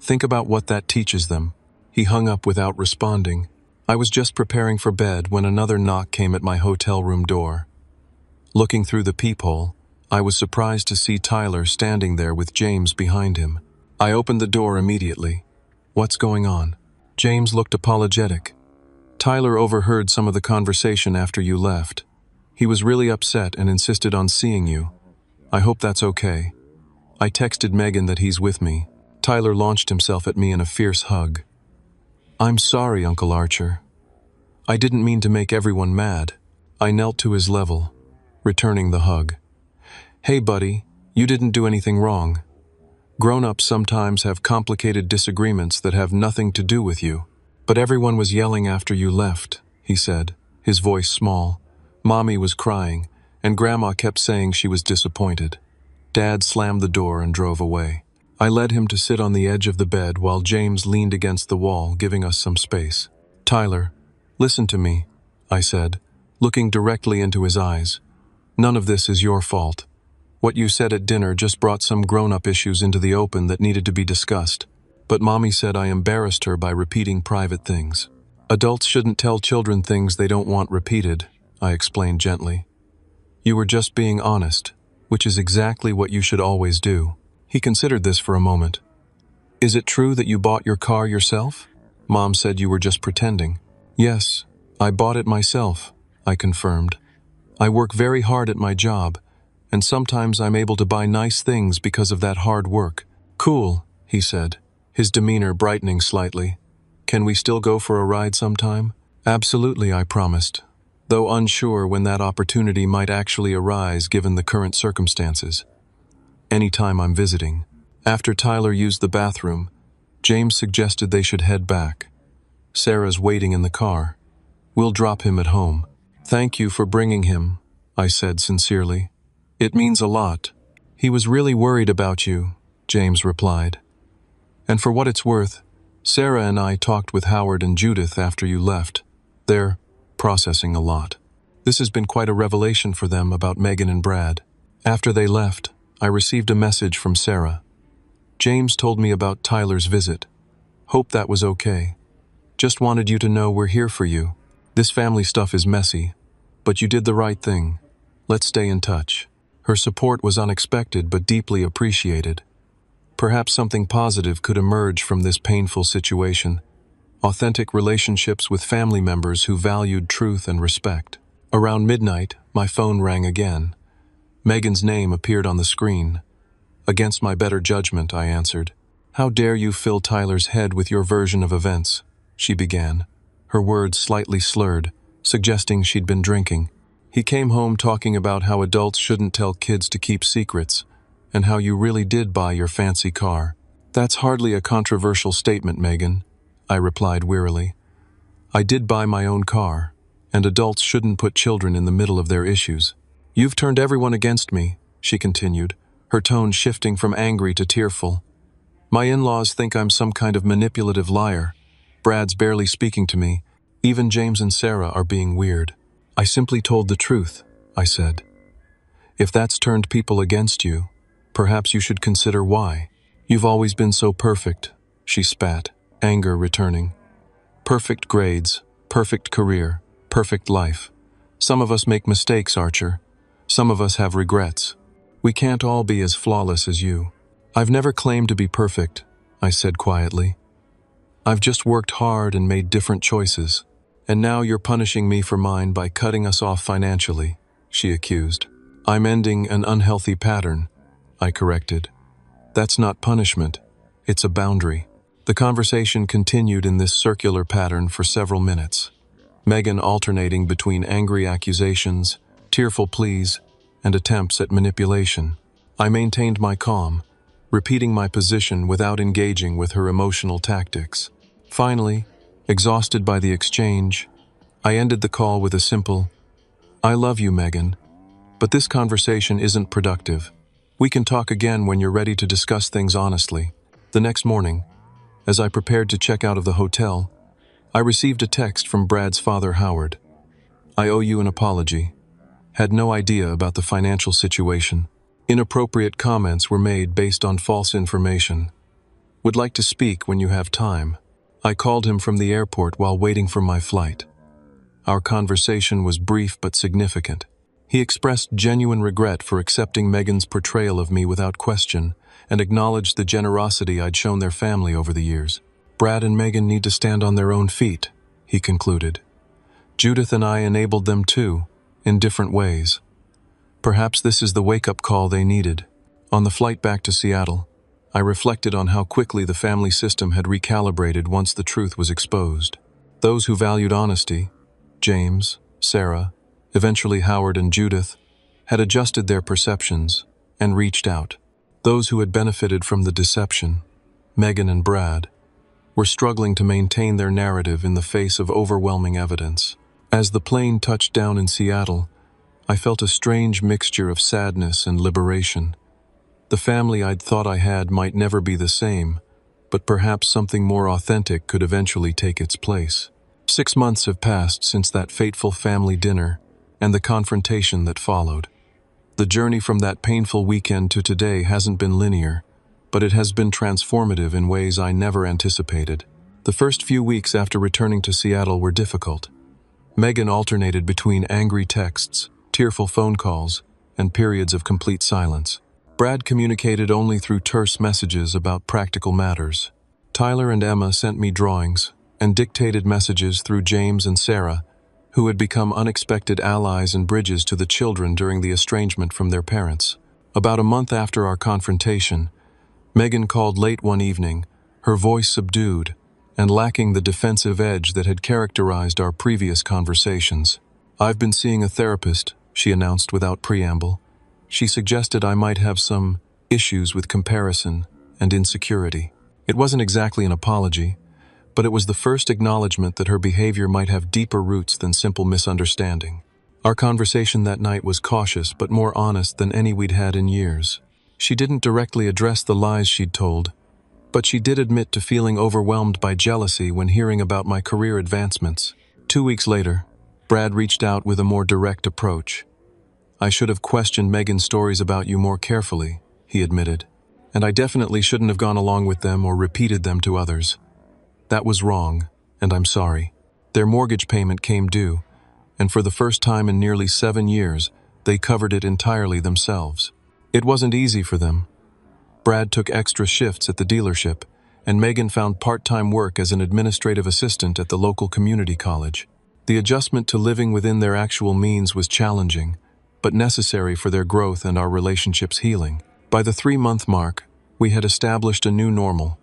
"Think about what that teaches them." He hung up without responding. I was just preparing for bed when another knock came at my hotel room door. Looking through the peephole, I was surprised to see Tyler standing there with James behind him. I opened the door immediately. "What's going on?" James looked apologetic. "Tyler overheard some of the conversation after you left. He was really upset and insisted on seeing you. I hope that's okay. I texted Megan that he's with me." Tyler launched himself at me in a fierce hug. "I'm sorry, Uncle Archer. I didn't mean to make everyone mad." I knelt to his level, returning the hug. "Hey, buddy, you didn't do anything wrong. Grown-ups sometimes have complicated disagreements that have nothing to do with you." "But everyone was yelling after you left," he said, his voice small. "Mommy was crying, and Grandma kept saying she was disappointed." Dad slammed the door and drove away. I led him to sit on the edge of the bed while James leaned against the wall, giving us some space. "Tyler, listen to me," I said, looking directly into his eyes. "None of this is your fault. What you said at dinner just brought some grown-up issues into the open that needed to be discussed. But Mommy said I embarrassed her by repeating private things. Adults shouldn't tell children things they don't want repeated," I explained gently. "You were just being honest, which is exactly what you should always do." He considered this for a moment. "Is it true that you bought your car yourself? Mom said you were just pretending." "Yes, I bought it myself," I confirmed. "I work very hard at my job, and sometimes I'm able to buy nice things because of that hard work." "Cool," he said, his demeanor brightening slightly. "Can we still go for a ride sometime?" "Absolutely," I promised, though unsure when that opportunity might actually arise given the current circumstances. "Anytime I'm visiting." After Tyler used the bathroom, James suggested they should head back. "Sarah's waiting in the car. We'll drop him at home." "Thank you for bringing him," I said sincerely. "It means a lot." "He was really worried about you," James replied. "And for what it's worth, Sarah and I talked with Howard and Judith after you left. They're processing a lot. This has been quite a revelation for them about Megan and Brad. After they left, I received a message from Sarah. James told me about Tyler's visit. Hope that was okay. Just wanted you to know we're here for you. This family stuff is messy, but you did the right thing. Let's stay in touch. Her support was unexpected but deeply appreciated. Perhaps something positive could emerge from this painful situation. Authentic relationships with family members who valued truth and respect. Around midnight, my phone rang again. Megan's name appeared on the screen. Against my better judgment, I answered. "How dare you fill Tyler's head with your version of events?" she began, her words slightly slurred, suggesting she'd been drinking. "He came home talking about how adults shouldn't tell kids to keep secrets, and how you really did buy your fancy car." "That's hardly a controversial statement, Megan," I replied wearily. "I did buy my own car, and adults shouldn't put children in the middle of their issues." "You've turned everyone against me," she continued, her tone shifting from angry to tearful. "My in-laws think I'm some kind of manipulative liar. Brad's barely speaking to me. Even James and Sarah are being weird." "I simply told the truth," I said. "If that's turned people against you, perhaps you should consider why." "You've always been so perfect," she spat, anger returning. "Perfect grades, perfect career, perfect life. Some of us make mistakes, Archer. Some of us have regrets. We can't all be as flawless as you." "I've never claimed to be perfect," I said quietly. "I've just worked hard and made different choices. And now you're punishing me for mine by cutting us off financially," she accused. "I'm ending an unhealthy pattern," I corrected. "That's not punishment. It's a boundary." The conversation continued in this circular pattern for several minutes, Megan alternating between angry accusations, tearful pleas, and attempts at manipulation. I maintained my calm, repeating my position without engaging with her emotional tactics. Finally, exhausted by the exchange, I ended the call with a simple, "I love you, Megan, but this conversation isn't productive. We can talk again when you're ready to discuss things honestly." The next morning, as I prepared to check out of the hotel, I received a text from Brad's father, Howard. "I owe you an apology. Had no idea about the financial situation. Inappropriate comments were made based on false information. Would like to speak when you have time." I called him from the airport while waiting for my flight. Our conversation was brief but significant. He expressed genuine regret for accepting Megan's portrayal of me without question and acknowledged the generosity I'd shown their family over the years. "Brad and Megan need to stand on their own feet," he concluded. "Judith and I enabled them too, in different ways. Perhaps this is the wake-up call they needed." On the flight back to Seattle, I reflected on how quickly the family system had recalibrated once the truth was exposed. Those who valued honesty, James, Sarah, eventually Howard and Judith, had adjusted their perceptions and reached out. Those who had benefited from the deception, Megan and Brad, were struggling to maintain their narrative in the face of overwhelming evidence. As the plane touched down in Seattle, I felt a strange mixture of sadness and liberation. The family I'd thought I had might never be the same, but perhaps something more authentic could eventually take its place. 6 months have passed since that fateful family dinner and the confrontation that followed. The journey from that painful weekend to today hasn't been linear, but it has been transformative in ways I never anticipated. The first few weeks after returning to Seattle were difficult. Megan alternated between angry texts, tearful phone calls, and periods of complete silence. Brad communicated only through terse messages about practical matters. Tyler and Emma sent me drawings and dictated messages through James and Sarah, who had become unexpected allies and bridges to the children during the estrangement from their parents. About a month after our confrontation, Megan called late one evening, her voice subdued and lacking the defensive edge that had characterized our previous conversations. "I've been seeing a therapist," she announced without preamble. She suggested I might have some issues with comparison and insecurity. It wasn't exactly an apology, but it was the first acknowledgement that her behavior might have deeper roots than simple misunderstanding. Our conversation that night was cautious but more honest than any we'd had in years. She didn't directly address the lies she'd told, but she did admit to feeling overwhelmed by jealousy when hearing about my career advancements. 2 weeks later, Brad reached out with a more direct approach. "I should have questioned Megan's stories about you more carefully," he admitted, and I definitely shouldn't have gone along with them or repeated them to others. That was wrong, and I'm sorry. Their mortgage payment came due, and for the first time in nearly 7 years, they covered it entirely themselves. It wasn't easy for them. Brad took extra shifts at the dealership, and Megan found part-time work as an administrative assistant at the local community college. The adjustment to living within their actual means was challenging, but necessary for their growth and our relationship's healing. By the 3-month mark, we had established a new normal.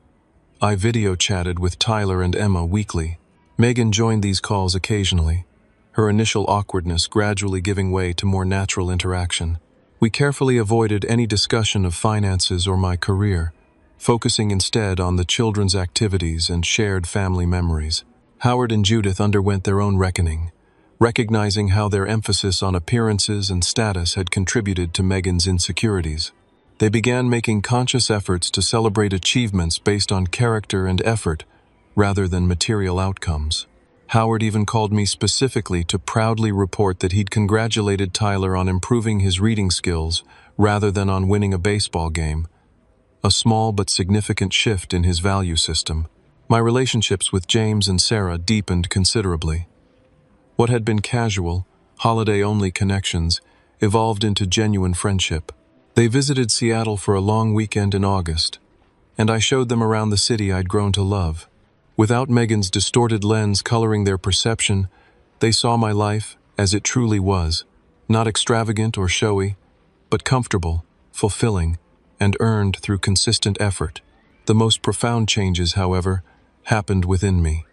I video chatted with Tyler and Emma weekly. Megan joined these calls occasionally, her initial awkwardness gradually giving way to more natural interaction. We carefully avoided any discussion of finances or my career, focusing instead on the children's activities and shared family memories. Howard and Judith underwent their own reckoning, recognizing how their emphasis on appearances and status had contributed to Megan's insecurities. They began making conscious efforts to celebrate achievements based on character and effort rather than material outcomes. Howard even called me specifically to proudly report that he'd congratulated Tyler on improving his reading skills rather than on winning a baseball game, a small but significant shift in his value system. My relationships with James and Sarah deepened considerably. What had been casual, holiday-only connections evolved into genuine friendship. They visited Seattle for a long weekend in August, and I showed them around the city I'd grown to love. Without Megan's distorted lens coloring their perception, they saw my life as it truly was, not extravagant or showy, but comfortable, fulfilling, and earned through consistent effort. The most profound changes, however, happened within me.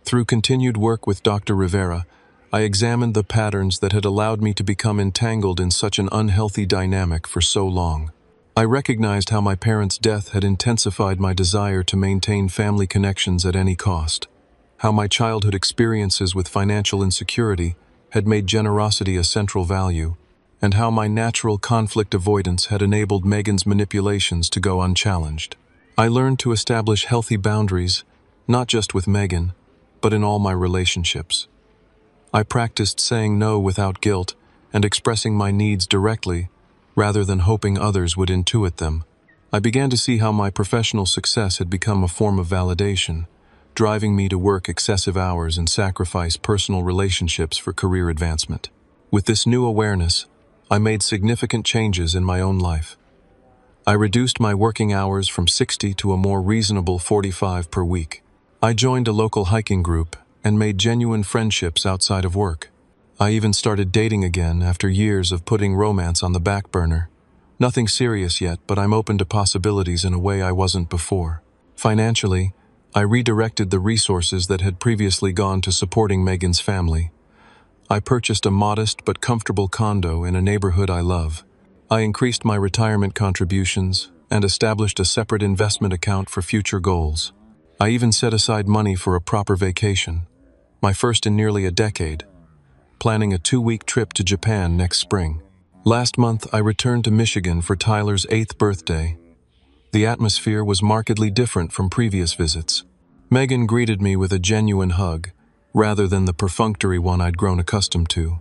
Through continued work with Dr. Rivera, I examined the patterns that had allowed me to become entangled in such an unhealthy dynamic for so long. I recognized how my parents' death had intensified my desire to maintain family connections at any cost, how my childhood experiences with financial insecurity had made generosity a central value, and how my natural conflict avoidance had enabled Megan's manipulations to go unchallenged. I learned to establish healthy boundaries, not just with Megan, but in all my relationships. I practiced saying no without guilt and expressing my needs directly, rather than hoping others would intuit them. I began to see how my professional success had become a form of validation, driving me to work excessive hours and sacrifice personal relationships for career advancement. With this new awareness, I made significant changes in my own life. I reduced my working hours from 60 to a more reasonable 45 per week. I joined a local hiking group and made genuine friendships outside of work. I even started dating again after years of putting romance on the back burner. Nothing serious yet, but I'm open to possibilities in a way I wasn't before. Financially, I redirected the resources that had previously gone to supporting Megan's family. I purchased a modest but comfortable condo in a neighborhood I love. I increased my retirement contributions and established a separate investment account for future goals. I even set aside money for a proper vacation, my first in nearly a decade, planning a 2-week trip to Japan next spring. Last month, I returned to Michigan for Tyler's 8th birthday. The atmosphere was markedly different from previous visits. Megan greeted me with a genuine hug, rather than the perfunctory one I'd grown accustomed to.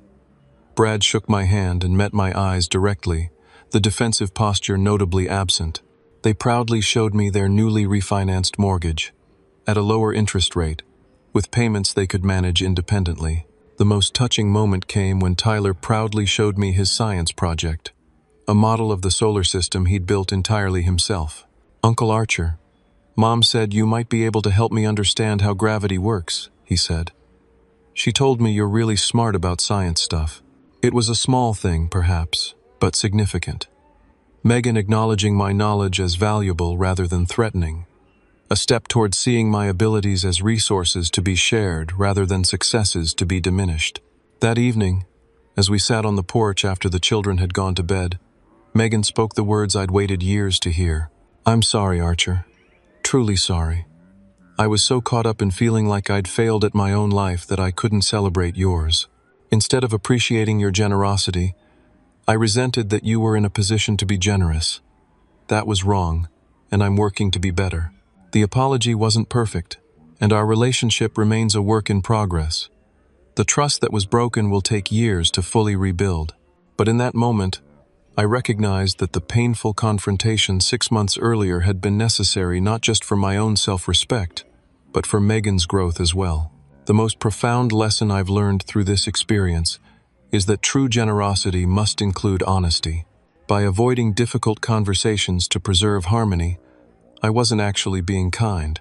Brad shook my hand and met my eyes directly, the defensive posture notably absent. They proudly showed me their newly refinanced mortgage, at a lower interest rate, with payments they could manage independently. The most touching moment came when Tyler proudly showed me his science project, a model of the solar system he'd built entirely himself. "Uncle Archer, Mom said you might be able to help me understand how gravity works," he said. "She told me you're really smart about science stuff." It was a small thing, perhaps, but significant. Megan acknowledging my knowledge as valuable rather than threatening, a step toward seeing my abilities as resources to be shared rather than successes to be diminished. That evening, as we sat on the porch after the children had gone to bed, Megan spoke the words I'd waited years to hear. "I'm sorry, Archer. Truly sorry. I was so caught up in feeling like I'd failed at my own life that I couldn't celebrate yours. Instead of appreciating your generosity, I resented that you were in a position to be generous. That was wrong, and I'm working to be better." The apology wasn't perfect, and our relationship remains a work in progress. The trust that was broken will take years to fully rebuild. But in that moment, I recognized that the painful confrontation 6 months earlier had been necessary not just for my own self-respect, but for Megan's growth as well. The most profound lesson I've learned through this experience is that true generosity must include honesty. By avoiding difficult conversations to preserve harmony, I wasn't actually being kind.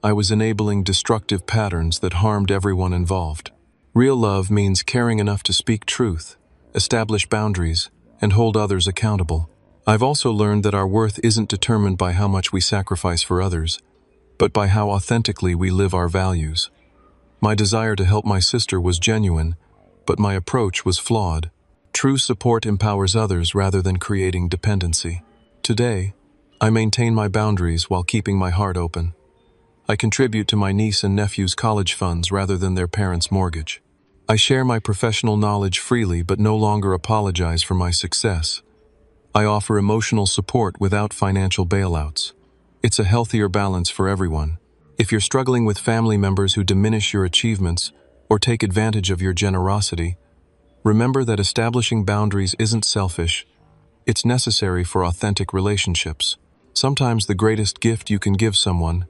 I was enabling destructive patterns that harmed everyone involved. Real love means caring enough to speak truth, establish boundaries, and hold others accountable. I've also learned that our worth isn't determined by how much we sacrifice for others, but by how authentically we live our values. My desire to help my sister was genuine, but my approach was flawed. True support empowers others rather than creating dependency. Today, I maintain my boundaries while keeping my heart open. I contribute to my niece and nephew's college funds rather than their parents' mortgage. I share my professional knowledge freely but no longer apologize for my success. I offer emotional support without financial bailouts. It's a healthier balance for everyone. If you're struggling with family members who diminish your achievements or take advantage of your generosity, remember that establishing boundaries isn't selfish. It's necessary for authentic relationships. Sometimes the greatest gift you can give someone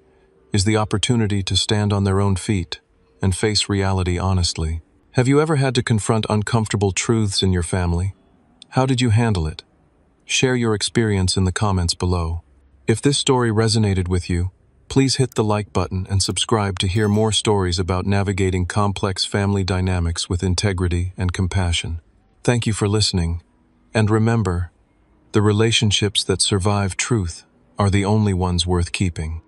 is the opportunity to stand on their own feet and face reality honestly. Have you ever had to confront uncomfortable truths in your family? How did you handle it? Share your experience in the comments below. If this story resonated with you, please hit the like button and subscribe to hear more stories about navigating complex family dynamics with integrity and compassion. Thank you for listening, and remember, the relationships that survive truth are the only ones worth keeping.